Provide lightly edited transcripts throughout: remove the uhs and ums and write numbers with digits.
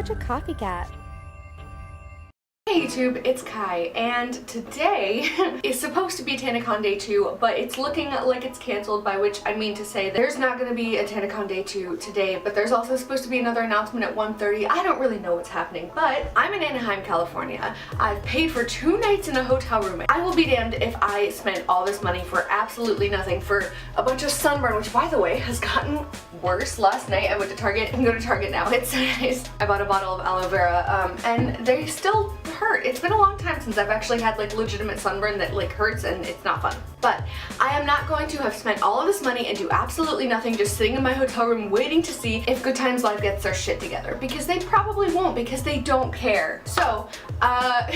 such a copycat? Hey YouTube, it's Kai, and today is supposed to be Tanacon Day 2, but it's looking like it's canceled, by which I mean to say that there's not going to be a Tanacon Day 2 today, but there's also supposed to be another announcement at 1:30. I don't really know what's happening, but I'm in Anaheim, California. I've paid for 2 nights in a hotel room. I will be damned if I spent all this money for absolutely nothing, for a bunch of sunburn, which by the way has gotten worse. Last night I went to Target and go to Target now. It's so nice. I bought a bottle of aloe vera, and they still hurt. It's been a long time since I've actually had like legitimate sunburn that like hurts, and it's not fun. But I am not going to have spent all of this money and do absolutely nothing just sitting in my hotel room waiting to see if Good Times Live gets their shit together, because they probably won't, because they don't care. So I'm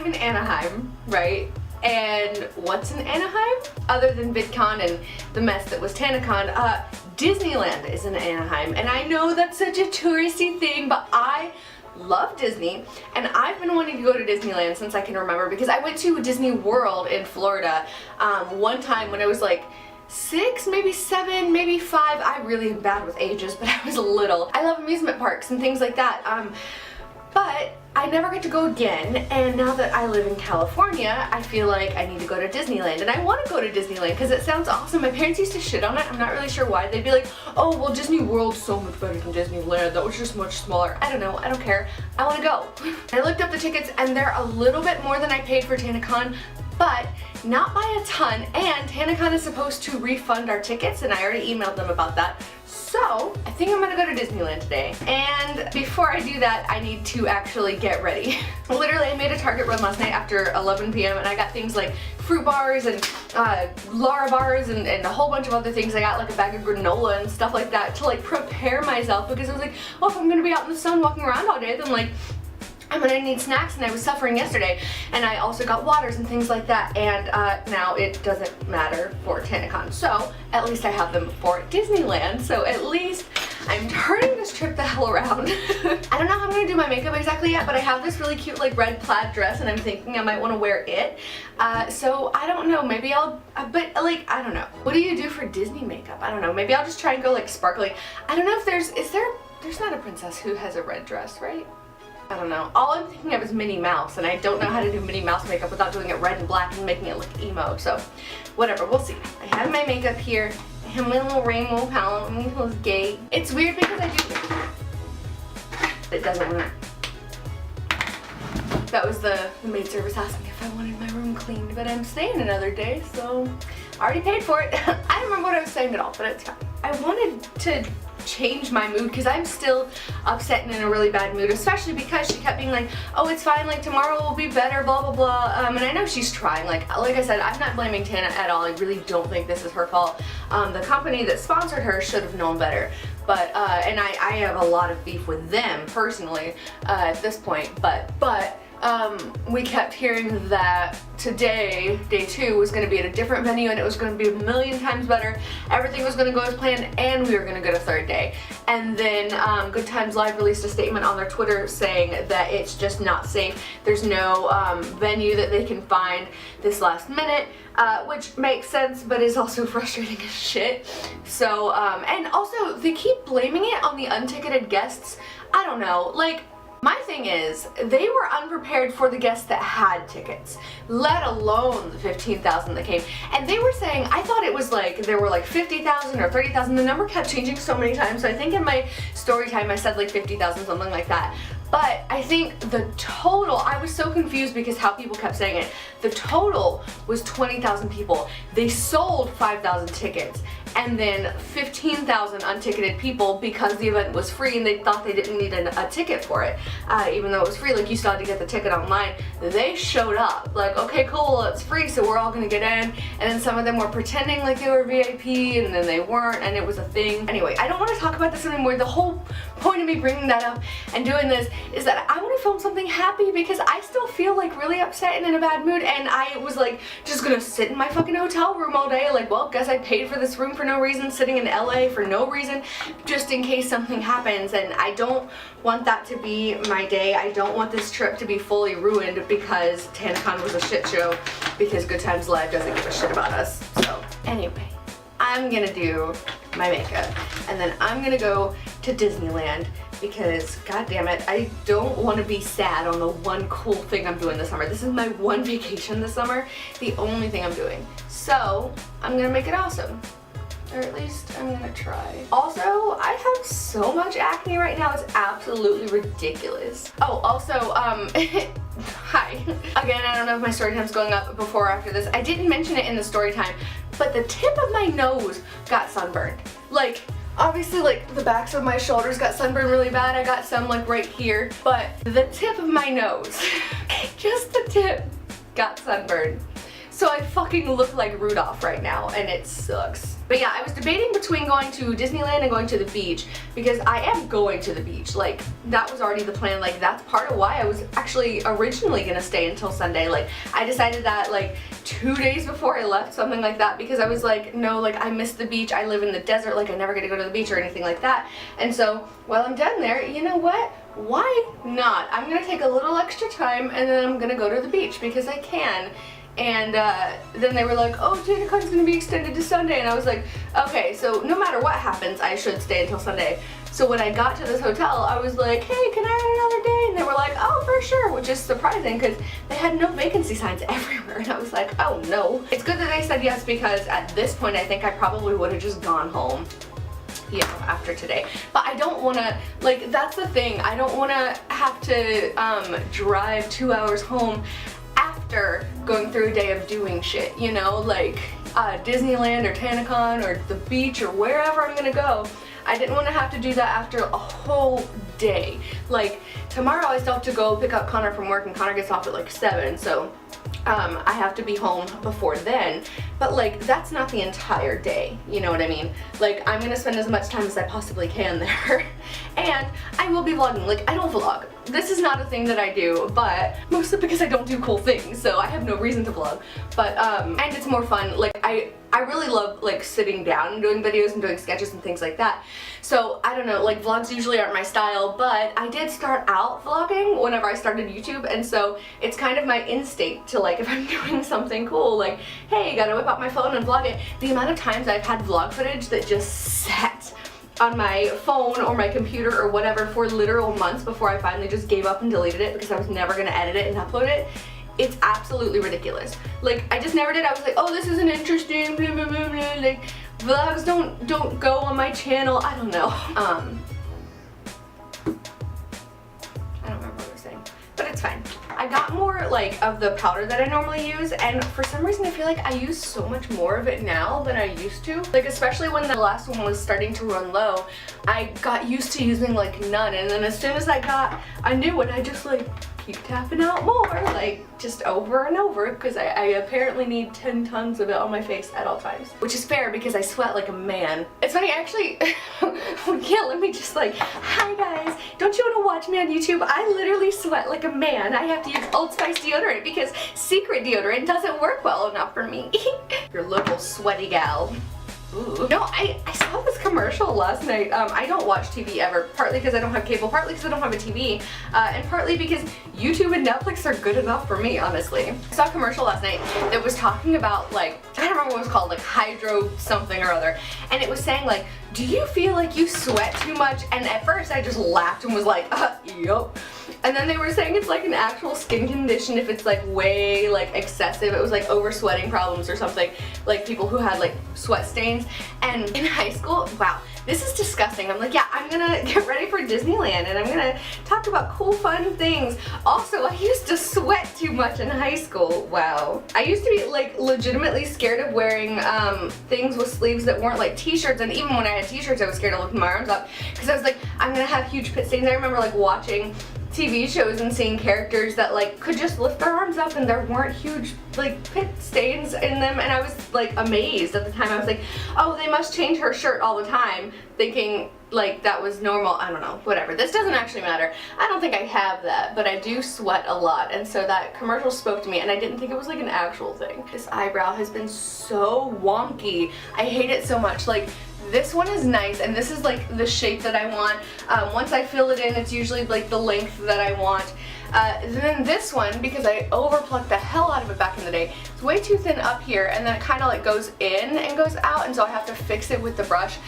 in Anaheim, right? And what's in Anaheim? Other than VidCon and the mess that was Tanacon, Disneyland is in Anaheim. And I know that's such a touristy thing, but I love Disney, and I've been wanting to go to Disneyland since I can remember, because I went to Disney World in Florida one time when I was like 6, maybe 7, maybe 5. I really am bad with ages, but I was little. I love amusement parks and things like that. But I never get to go again, and now that I live in California, I feel like I need to go to Disneyland, and I want to go to Disneyland because it sounds awesome. My parents used to shit on it. I'm not really sure why. They'd be like, oh, well, Disney World's so much better than Disneyland. That was just much smaller. I don't know. I don't care. I want to go. I looked up the tickets, and they're a little bit more than I paid for Tanacon, but not by a ton, and Tanacon is supposed to refund our tickets, and I already emailed them about that. So I think I'm gonna go to Disneyland today, and before I do that I need to actually get ready. Literally, I made a Target run last night after 11 p.m. and I got things like fruit bars and Lara bars and a whole bunch of other things. I got like a bag of granola and stuff like that to like prepare myself, because I was like, oh, if I'm gonna be out in the sun walking around all day, then like I'm gonna need snacks, and I was suffering yesterday. And I also got waters and things like that, and now it doesn't matter for Tanacon. So at least I have them for Disneyland, so at least I'm turning this trip the hell around. I don't know how I'm gonna do my makeup exactly yet, but I have this really cute like red plaid dress, and I'm thinking I might want to wear it. So I don't know, maybe I'll, but like, I don't know. What do you do for Disney makeup? I don't know, maybe I'll just try and go like sparkly. I don't know if there's not a princess who has a red dress, right? I don't know. All I'm thinking of is Minnie Mouse, and I don't know how to do Minnie Mouse makeup without doing it red and black and making it look emo, so whatever, we'll see. I have my makeup here. I have my little rainbow palette. It feels gay. It's weird because I do... It doesn't work. That was the maid service asking if I wanted my room cleaned, but I'm staying another day, so I already paid for it. I don't remember what I was saying at all, but it's fine. I wanted to change my mood because I'm still upset and in a really bad mood, especially because she kept being like, oh, it's fine, like tomorrow will be better, blah blah blah, and I know she's trying. Like I said, I'm not blaming Tana at all. I really don't think this is her fault. The company that sponsored her should have known better, but and I have a lot of beef with them personally at this point, but we kept hearing that today, day 2, was going to be at a different venue, and it was going to be a million times better. Everything was going to go as planned, and we were going to get a 3rd day. And then Good Times Live released a statement on their Twitter saying that it's just not safe. There's no venue that they can find this last minute, which makes sense, but is also frustrating as shit. So, and also they keep blaming it on the unticketed guests. I don't know, like, my thing is, they were unprepared for the guests that had tickets, let alone the 15,000 that came. And they were saying, I thought it was like, there were like 50,000 or 30,000. The number kept changing so many times. So I think in my story time I said like 50,000, something like that. But I think the total, I was so confused because how people kept saying it. The total was 20,000 people. They sold 5,000 tickets, and then 15,000 unticketed people because the event was free and they thought they didn't need a ticket for it. Even though it was free, like you still had to get the ticket online. They showed up like, okay, cool, well, it's free, so we're all gonna get in. And then some of them were pretending like they were VIP, and then they weren't, and it was a thing. Anyway, I don't want to talk about this anymore. The whole point of me bringing that up and doing this is that I want to film something happy, because I still feel like really upset and in a bad mood, and I was like just gonna sit in my fucking hotel room all day, like, well, guess I paid for this room for no reason, sitting in LA for no reason, just in case something happens. And I don't want that to be my day. I don't want this trip to be fully ruined because Tanacon was a shit show, because Good Times Live doesn't give a shit about us. So anyway, I'm gonna do my makeup, and then I'm gonna go to Disneyland because god damn it, I don't want to be sad on the one cool thing I'm doing this summer. This is my one vacation this summer, the only thing I'm doing. So I'm gonna make it awesome. Or at least I'm gonna try. Also, I have so much acne right now, it's absolutely ridiculous. Oh, also, hi. Again, I don't know if my story time's going up before or after this. I didn't mention it in the story time, but the tip of my nose got sunburned. Like, obviously, like, the backs of my shoulders got sunburned really bad. I got some, like, right here. But the tip of my nose, just the tip, got sunburned. So I fucking look like Rudolph right now, and it sucks. But yeah, I was debating between going to Disneyland and going to the beach, because I am going to the beach. Like, that was already the plan. Like, that's part of why I was actually originally gonna stay until Sunday. Like, I decided that like 2 days before I left, something like that, because I was like, no, like, I miss the beach. I live in the desert. Like, I never get to go to the beach or anything like that. And so while I'm done there, you know what? Why not? I'm gonna take a little extra time, and then I'm gonna go to the beach because I can. And then they were like, oh, Tanacon's gonna be extended to Sunday. And I was like, okay, so no matter what happens, I should stay until Sunday. So when I got to this hotel, I was like, hey, can I have another day? And they were like, oh, for sure, which is surprising because they had no vacancy signs everywhere. And I was like, oh no. It's good that they said yes, because at this point, I think I probably would have just gone home, you know, after today. But I don't want to, like, that's the thing. I don't want to have to drive 2 hours home after going through a day of doing shit, you know, like Disneyland or Tanacon or the beach or wherever I'm gonna go. I didn't want to have to do that after a whole day. Like, tomorrow I still have to go pick up Connor from work, and Connor gets off at like 7, so I have to be home before then. But like, that's not the entire day, you know what I mean? Like, I'm gonna spend as much time as I possibly can there. And I will be vlogging. Like, I don't vlog. This is not a thing that I do, but mostly because I don't do cool things, so I have no reason to vlog. But and it's more fun. Like, I really love like sitting down and doing videos and doing sketches and things like that. So I don't know, like, vlogs usually aren't my style, but I did start out vlogging whenever I started YouTube, and so it's kind of my instinct to, like, if I'm doing something cool, like, hey, gotta whip out my phone and vlog it. The amount of times I've had vlog footage that just sat on my phone or my computer or whatever for literal months before I finally just gave up and deleted it because I was never gonna edit it and upload it. It's absolutely ridiculous. Like, I just never did. I was like, oh, this isn't interesting, blah, blah, blah, blah. Like, vlogs don't go on my channel. I don't know. I don't remember what I was saying, but it's fine. I got more like of the powder that I normally use, and for some reason I feel like I use so much more of it now than I used to. Like, especially when the last one was starting to run low, I got used to using like none, and then as soon as I got a new one, I just like keep tapping out more, like just over and over, because I apparently need 10 tons of it on my face at all times. Which is fair because I sweat like a man. It's funny, actually, yeah, let me just like, hi guys, don't you want to watch me on YouTube? I literally sweat like a man. I have to use Old Spice deodorant because secret deodorant doesn't work well enough for me. Your local sweaty gal. Ooh. No, I saw this commercial last night. I don't watch TV ever, partly because I don't have cable, partly because I don't have a TV, and partly because YouTube and Netflix are good enough for me, honestly. I saw a commercial last night that was talking about, like, I don't remember what it was called, like hydro something or other, and it was saying like, do you feel like you sweat too much? And at first I just laughed and was like, yup. And then they were saying it's like an actual skin condition if it's like way like excessive. It was like over sweating problems or something, like people who had like sweat stains. And in high school, wow, this is disgusting. I'm like, yeah, I'm gonna get ready for Disneyland and I'm gonna talk about cool fun things. Also, I used to sweat too much in high school. Wow. I used to be like legitimately scared of wearing things with sleeves that weren't like t-shirts, and even when I had t-shirts I was scared to lift my arms up because I was like, I'm gonna have huge pit stains. I remember like watching TV shows and seeing characters that like could just lift their arms up and there weren't huge like pit stains in them, and I was like amazed at the time. I was like, oh, they must change her shirt all the time, thinking like that was normal. I don't know, whatever. This doesn't actually matter. I don't think I have that, but I do sweat a lot, and so that commercial spoke to me, and I didn't think it was like an actual thing. This eyebrow has been so wonky. I hate it so much. Like, this one is nice, and this is like the shape that I want. Once I fill it in, it's usually like the length that I want. Then this one, because I overplucked the hell out of it back in the day, it's way too thin up here, and then it kind of like goes in and goes out, and so I have to fix it with the brush.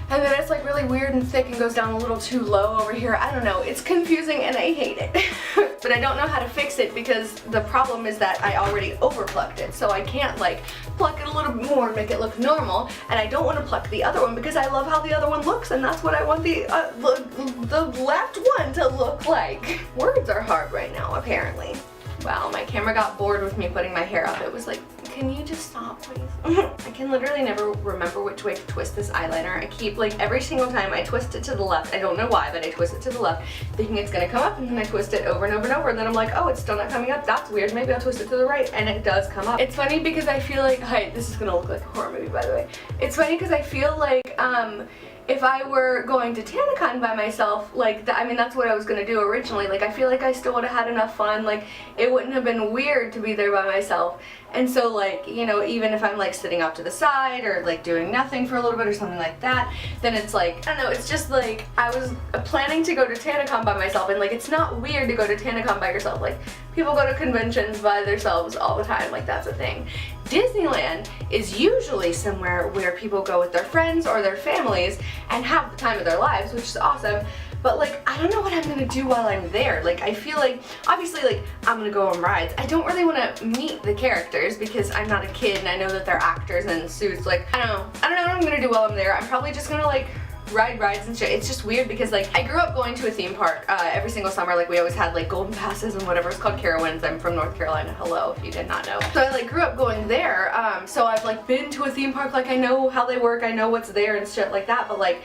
and then it's like really weird and thick and goes down a little too low over here. I don't know, it's confusing and I hate it. But I don't know how to fix it because the problem is that I already overplucked it, so I can't like pluck it a little bit more and make it look normal, and I don't want to pluck the other one because I love how the other one looks, and that's what I want the left one to look like. Words are hard right now, apparently. Wow, my camera got bored with me putting my hair up. It was like, can you just stop, please? I can literally never remember which way to twist this eyeliner. I keep, like, every single time I twist it to the left. I don't know why, but I twist it to the left, thinking it's gonna come up, and then I twist it over and over and over, and then I'm like, oh, it's still not coming up. That's weird. Maybe I'll twist it to the right, and it does come up. It's funny because I feel like, hi, this is gonna look like a horror movie, by the way. It's funny because I feel like, if I were going to Tanacon by myself, like, I mean, that's what I was gonna do originally. Like, I feel like I still would have had enough fun. Like, it wouldn't have been weird to be there by myself. And so, like, you know, even if I'm, like, sitting off to the side or, like, doing nothing for a little bit or something like that, then it's, like, I don't know, it's just, like, I was planning to go to Tanacon by myself, and, like, it's not weird to go to Tanacon by yourself. Like, people go to conventions by themselves all the time. Like, that's a thing. Disneyland is usually somewhere where people go with their friends or their families and have the time of their lives, which is awesome. But like, I don't know what I'm gonna do while I'm there. Like, I feel like, obviously, like, I'm gonna go on rides. I don't really want to meet the characters because I'm not a kid and I know that they're actors in suits. Like, I don't know what I'm gonna do while I'm there. I'm probably just gonna, like, ride rides and shit. It's just weird because, like, I grew up going to a theme park every single summer. Like, we always had, like, golden passes and whatever. It's called Carowinds. I'm from North Carolina. Hello, if you did not know. So I, like, grew up going there. So I've, like, been to a theme park. Like, I know how they work. I know what's there and shit like that. But, like,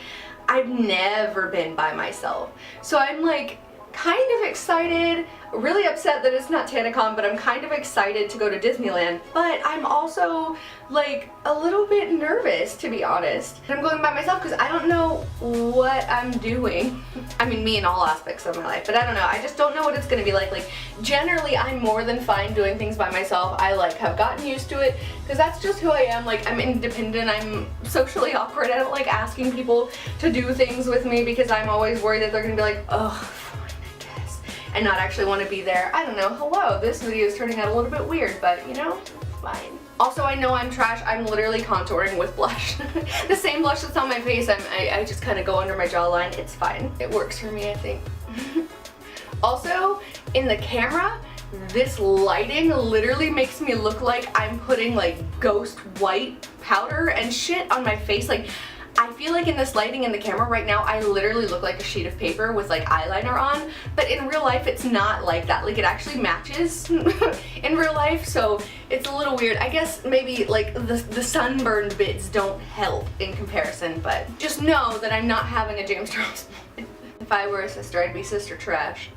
I've never been by myself. So I'm, like, kind of excited, really upset that it's not Tanacon, but I'm kind of excited to go to Disneyland. But I'm also, like, a little bit nervous, to be honest. I'm going by myself because I don't know what I'm doing. I mean, me in all aspects of my life, but I don't know. I just don't know what it's gonna be like. Like, generally, I'm more than fine doing things by myself. I, like, have gotten used to it because that's just who I am. Like, I'm independent. I'm socially awkward. I don't like asking people to do things with me because I'm always worried that they're gonna be like, oh, and not actually want to be there. I don't know. Hello, this video is turning out a little bit weird, but you know, fine. Also, I know I'm trash. I'm literally contouring with blush. The same blush that's on my face. I just kind of go under my jawline. It's fine. It works for me, I think. Also, in the camera, this lighting literally makes me look like I'm putting, like, ghost white powder and shit on my face. Like, I feel like in this lighting in the camera right now, I literally look like a sheet of paper with, like, eyeliner on, but in real life it's not like that. Like, it actually matches in real life, so it's a little weird. I guess maybe, like, the sunburned bits don't help in comparison, but just know that I'm not having a James Charles moment. If I were a sister, I'd be Sister Trash.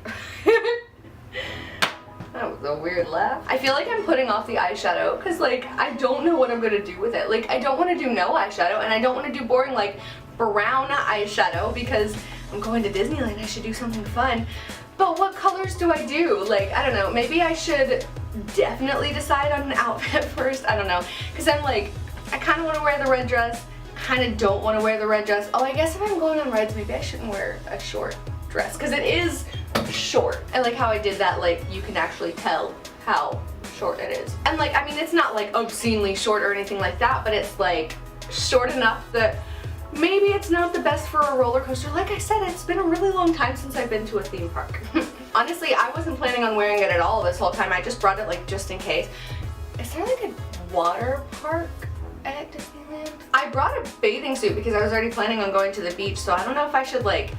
That was a weird laugh. I feel like I'm putting off the eyeshadow because, like, I don't know what I'm gonna do with it. Like, I don't want to do no eyeshadow, and I don't want to do boring, like, brown eyeshadow because I'm going to Disneyland. I should do something fun. But what colors do I do? Like, I don't know. Maybe I should definitely decide on an outfit first. I don't know. Because I'm like, I kind of want to wear the red dress. Kind of don't want to wear the red dress. Oh, I guess if I'm going on rides, maybe I shouldn't wear a short dress because it is short. I like how I did that, like, you can actually tell how short it is. And, like, I mean, it's not, like, obscenely short or anything like that, but it's, like, short enough that maybe it's not the best for a roller coaster. Like I said, it's been a really long time since I've been to a theme park. Honestly, I wasn't planning on wearing it at all this whole time. I just brought it, like, just in case. Is there, like, a water park at Disneyland? I brought a bathing suit because I was already planning on going to the beach, so I don't know if I should, like,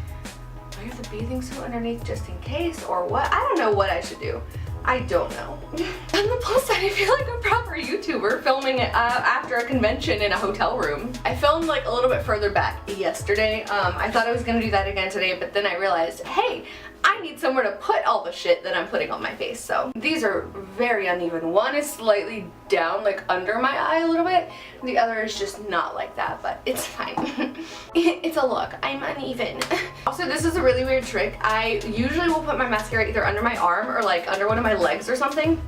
wear the bathing suit underneath just in case or what. I don't know what I should do. I don't know. On the plus side, I feel like a proper YouTuber filming after a convention in a hotel room. I filmed, like, a little bit further back yesterday. I thought I was gonna do that again today, but then I realized, hey, I need somewhere to put all the shit that I'm putting on my face. So these are very uneven. One is slightly down, like, under my eye a little bit. The other is just not like that, but it's fine. It's a look. I'm uneven. Also, this is a really weird trick. I usually will put my mascara either under my arm or, like, under one of my legs or something.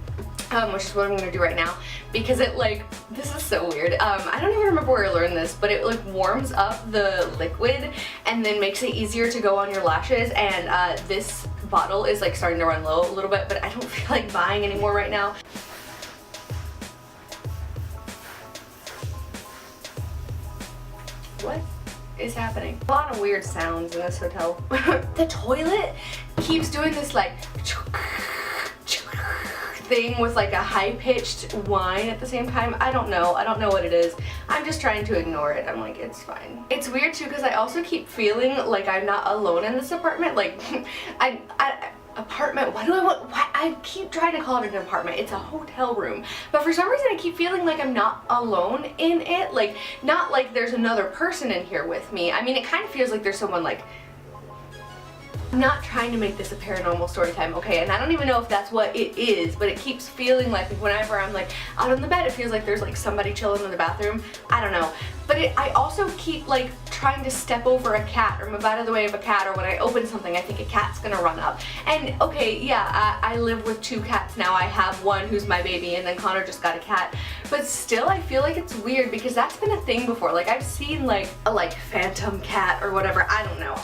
Which is what I'm gonna do right now because it, like, this is so weird. I don't even remember where I learned this, but it, like, warms up the liquid and then makes it easier to go on your lashes, and this bottle is, like, starting to run low a little bit, but I don't feel like buying anymore right now. What? is happening? A lot of weird sounds in this hotel. The toilet keeps doing this like thing with like a high-pitched whine at the same time. I don't know what it is. I'm just trying to ignore it. I'm like, it's fine. It's weird too because I also keep feeling like I'm not alone in this apartment. Like apartment, I keep trying to call it an apartment. It's a hotel room, but for some reason I keep feeling like I'm not alone in it. Like, not like there's another person in here with me. I mean, it kind of feels like there's someone like, I'm not trying to make this a paranormal story time, okay? And I don't even know if that's what it is, but it keeps feeling like whenever I'm like out on the bed, it feels like there's like somebody chilling in the bathroom. I don't know. But I also keep like trying to step over a cat or move out of the way of a cat, or when I open something I think a cat's gonna run up. And okay, yeah, I live with 2 cats now. I have one who's my baby and then Connor just got a cat. But still I feel like it's weird because that's been a thing before. Like I've seen like a phantom cat or whatever. I don't know.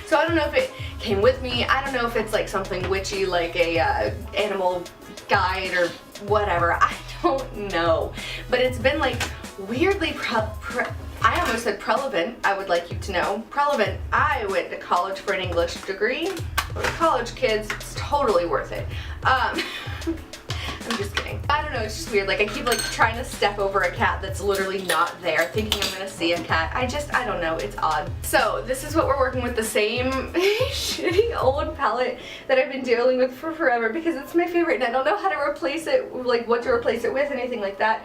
So I don't know if it came with me. I don't know if it's like something witchy like a animal guide or whatever. I don't know. But it's been like weirdly I almost said relevant, I would like you to know. Relevant, I went to college for an English degree. For college kids, it's totally worth it. I'm just kidding. I don't know, it's just weird. Like I keep like trying to step over a cat that's literally not there, thinking I'm gonna see a cat. I don't know, it's odd. So this is what we're working with, the same shitty old palette that I've been dealing with for forever because it's my favorite and I don't know how to replace it, like what to replace it with, anything like that.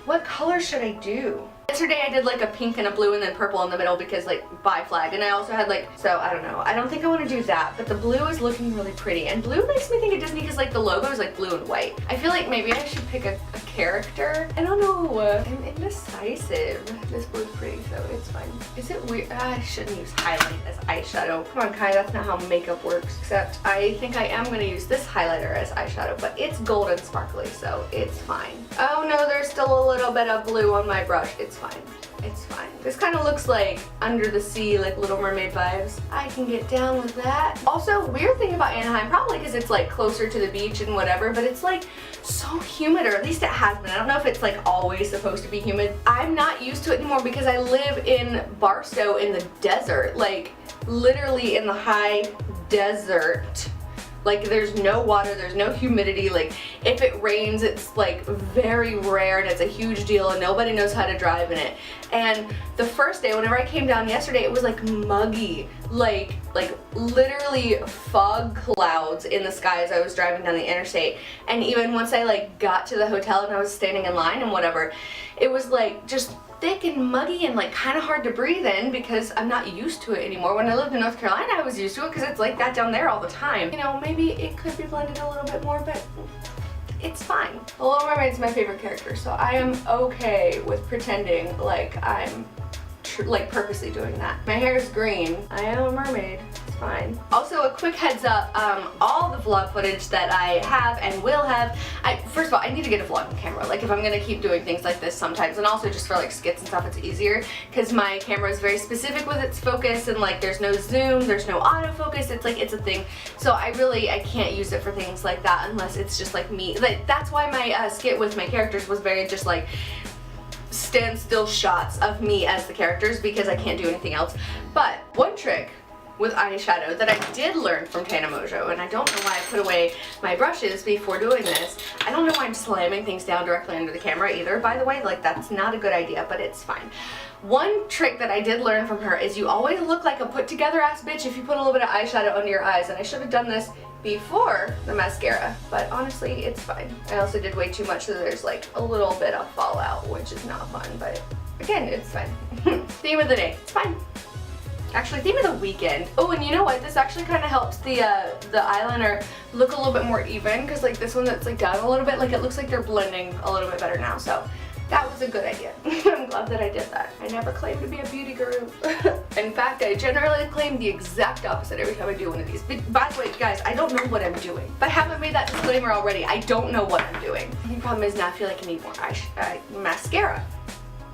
What color should I do? Yesterday I did like a pink and a blue and then purple in the middle because like bi flag, and I also had like, so I don't know. I don't think I want to do that, but the blue is looking really pretty, and blue makes me think of Disney because like the logo is like blue and white. I feel like maybe I should pick a character. I don't know. I'm indecisive. This blue's pretty, so it's fine. Is it weird? I shouldn't use highlight as eyeshadow. Come on, Kai, that's not how makeup works. Except I think I am going to use this highlighter as eyeshadow, but it's gold and sparkly, so it's fine. Oh no, there's still a little bit of blue on my brush. It's fine. It's fine. This kind of looks like Under the Sea, like Little Mermaid vibes. I can get down with that. Also, weird thing about Anaheim, probably because it's like closer to the beach and whatever, but it's like so humid, or at least it has been. I don't know if it's like always supposed to be humid. I'm not used to it anymore because I live in Barstow in the desert, like literally in the high desert. Like there's no water, there's no humidity, like if it rains it's like very rare and it's a huge deal and nobody knows how to drive in it. And the first day, whenever I came down yesterday, it was like muggy, like literally fog clouds in the sky as I was driving down the interstate. And even once I like got to the hotel and I was standing in line and whatever, it was like just thick and muggy and like kind of hard to breathe in because I'm not used to it anymore. When I lived in North Carolina I was used to it because it's like that down there all the time. You know, maybe it could be blended a little bit more, but it's fine. The Little Mermaid's my favorite character, so I am okay with pretending like I'm like purposely doing that. My hair is green. I am a mermaid. It's fine. Also, a quick heads up, all the vlog footage that I have and will have, first of all, I need to get a vlogging camera. Like if I'm gonna keep doing things like this sometimes, and also just for like skits and stuff, it's easier because my camera is very specific with its focus, and like there's no zoom, there's no autofocus. It's like, it's a thing. So I can't use it for things like that unless it's just like me. Like that's why my skit with my characters was very just like standstill shots of me as the characters because I can't do anything else. But one trick with eyeshadow that I did learn from Tanacon, and I don't know why I put away my brushes before doing this. I don't know why I'm slamming things down directly under the camera either, by the way. Like that's not a good idea, but it's fine. One trick that I did learn from her is you always look like a put together ass bitch if you put a little bit of eyeshadow under your eyes, and I should have done this before the mascara, but honestly it's fine. I also did way too much, so there's like a little bit of fallout, which is not fun, but again, it's fine. Theme of the day, it's fine. Actually, theme of the weekend. Oh, and you know what? This actually kind of helps the eyeliner look a little bit more even, because like this one that's like down a little bit, like it looks like they're blending a little bit better now, so that was a good idea. I'm glad that I did that. I never claimed to be a beauty guru. In fact, I generally claim the exact opposite every time I do one of these. But by the way, guys, I don't know what I'm doing. If I haven't made that disclaimer already, I don't know what I'm doing. The only problem is now I feel like I need more mascara.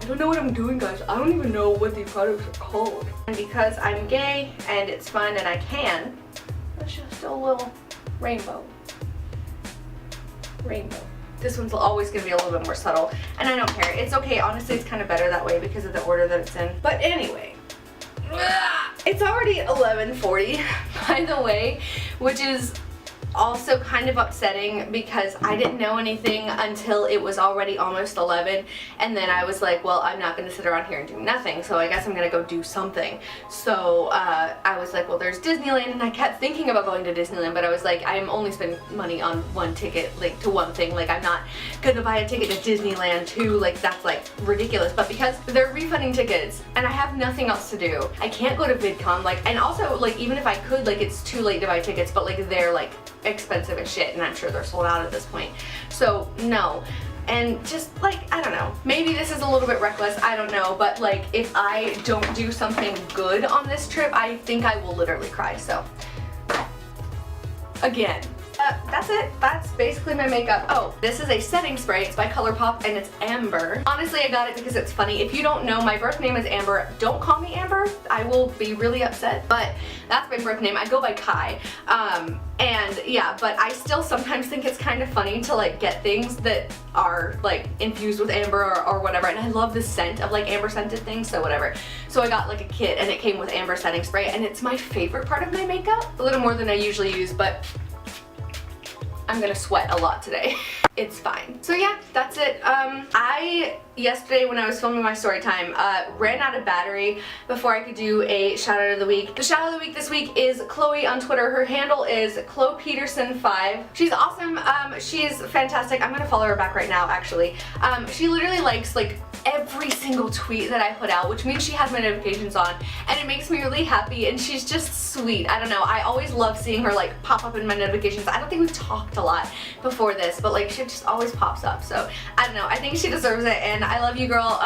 I don't know what I'm doing, guys. I don't even know what these products are called. And because I'm gay and it's fun and I can, it's just a little rainbow. Rainbow. This one's always going to be a little bit more subtle, and I don't care. It's okay. Honestly, it's kind of better that way because of the order that it's in. But anyway, It's already 11:40, by the way, which is also kind of upsetting because I didn't know anything until it was already almost 11, and then I was like, well, I'm not going to sit around here and do nothing, so I guess I'm going to go do something. So I was like, well, there's Disneyland, and I kept thinking about going to Disneyland, but I was like, I'm only spending money on one ticket, like, to one thing. Like, I'm not going to buy a ticket to Disneyland too, like, that's like ridiculous. But because they're refunding tickets and I have nothing else to do, I can't go to VidCon, like, and also, like, even if I could, like, it's too late to buy tickets, but like, they're like expensive as shit, and I'm sure they're sold out at this point. So no. And just like, I don't know, maybe this is a little bit reckless, I don't know, but like, if I don't do something good on this trip, I think I will literally cry. So again, that's it. That's basically my makeup. Oh, this is a setting spray. It's by ColourPop and it's Amber. Honestly, I got it because it's funny. If you don't know, my birth name is Amber. Don't call me Amber. I will be really upset, but that's my birth name. I go by Kai. And yeah, but I still sometimes think it's kind of funny to like get things that are like infused with amber or whatever, and I love the scent of like amber scented things, so whatever. So I got like a kit and it came with amber setting spray, and it's my favorite part of my makeup. A little more than I usually use, but I'm gonna sweat a lot today. It's fine. So yeah, that's it. I, yesterday when I was filming my story time, ran out of battery before I could do a shout out of the week. The shout out of the week this week is Chloe on Twitter. Her handle is ChloePeterson5. She's awesome. She's fantastic. I'm gonna follow her back right now, actually. She literally likes like every single tweet that I put out, which means she has my notifications on, and it makes me really happy, and she's just sweet. I don't know, I always love seeing her like pop up in my notifications. I don't think we've talked a lot before this, but like she just always pops up, so I don't know, I think she deserves it, and I love you, girl.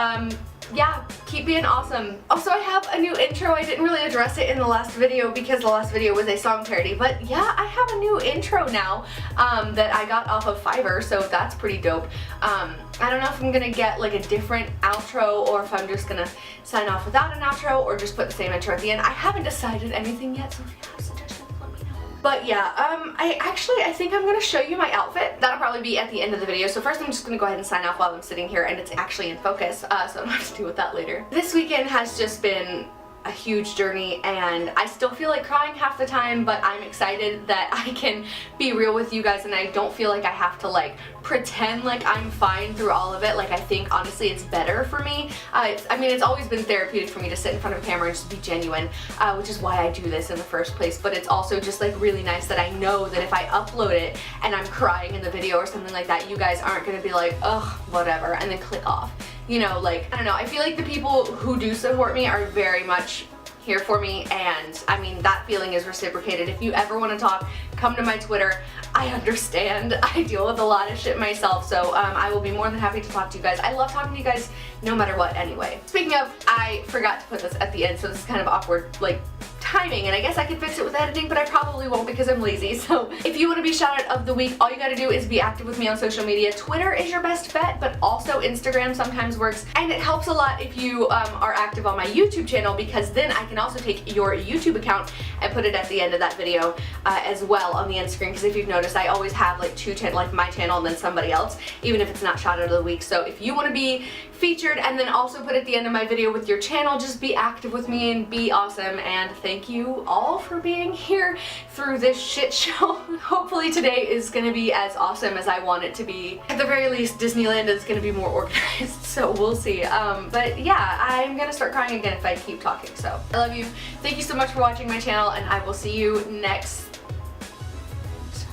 Yeah, keep being awesome. Also, I have a new intro. I didn't really address it in the last video because the last video was a song parody, but yeah, I have a new intro now that I got off of Fiverr, so that's pretty dope. I don't know if I'm gonna get like a different outro or if I'm just gonna sign off without an outro or just put the same intro at the end. I haven't decided anything yet, so if you have suggestions, let me know. But yeah, I think I'm gonna show you my outfit. That'll probably be at the end of the video. So first I'm just gonna go ahead and sign off while I'm sitting here and it's actually in focus, so I don't have to deal with that later. This weekend has just been a huge journey, and I still feel like crying half the time, but I'm excited that I can be real with you guys and I don't feel like I have to like pretend like I'm fine through all of it. Like, I think honestly it's better for me. I mean, it's always been therapeutic for me to sit in front of a camera and just be genuine, which is why I do this in the first place, but it's also just like really nice that I know that if I upload it and I'm crying in the video or something like that, you guys aren't gonna be like, ugh, whatever, and then click off. You know, like, I don't know, I feel like the people who do support me are very much here for me, and I mean, that feeling is reciprocated. If you ever want to talk, come to my Twitter. I understand. I deal with a lot of shit myself, so I will be more than happy to talk to you guys. I love talking to you guys no matter what anyway. Speaking of, I forgot to put this at the end, so this is kind of awkward, like, timing, and I guess I could fix it with editing, but I probably won't because I'm lazy. So if you want to be shout out of the week, all you gotta do is be active with me on social media. Twitter is your best bet, but also Instagram sometimes works, and it helps a lot if you are active on my YouTube channel, because then I can also take your YouTube account and put it at the end of that video as well on the end screen, because if you've noticed, I always have like two channels, like my channel and then somebody else, even if it's not shout out of the week. So if you want to be featured and then also put at the end of my video with your channel, just be active with me and be awesome, and thank you all for being here through this shit show. Hopefully today is gonna be as awesome as I want it to be. At the very least, Disneyland is gonna be more organized, so we'll see. But yeah, I'm gonna start crying again if I keep talking, so I love you. Thank you so much for watching my channel, and I will see you next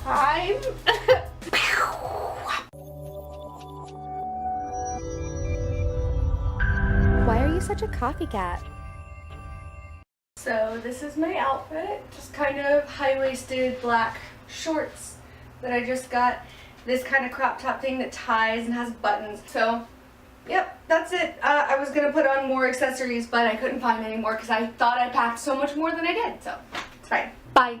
time. Why are you such a copycat? So this is my outfit, just kind of high-waisted black shorts that I just got. This kind of crop top thing that ties and has buttons. So yep, that's it. I was gonna put on more accessories, but I couldn't find any more because I thought I packed so much more than I did, so it's fine. Bye.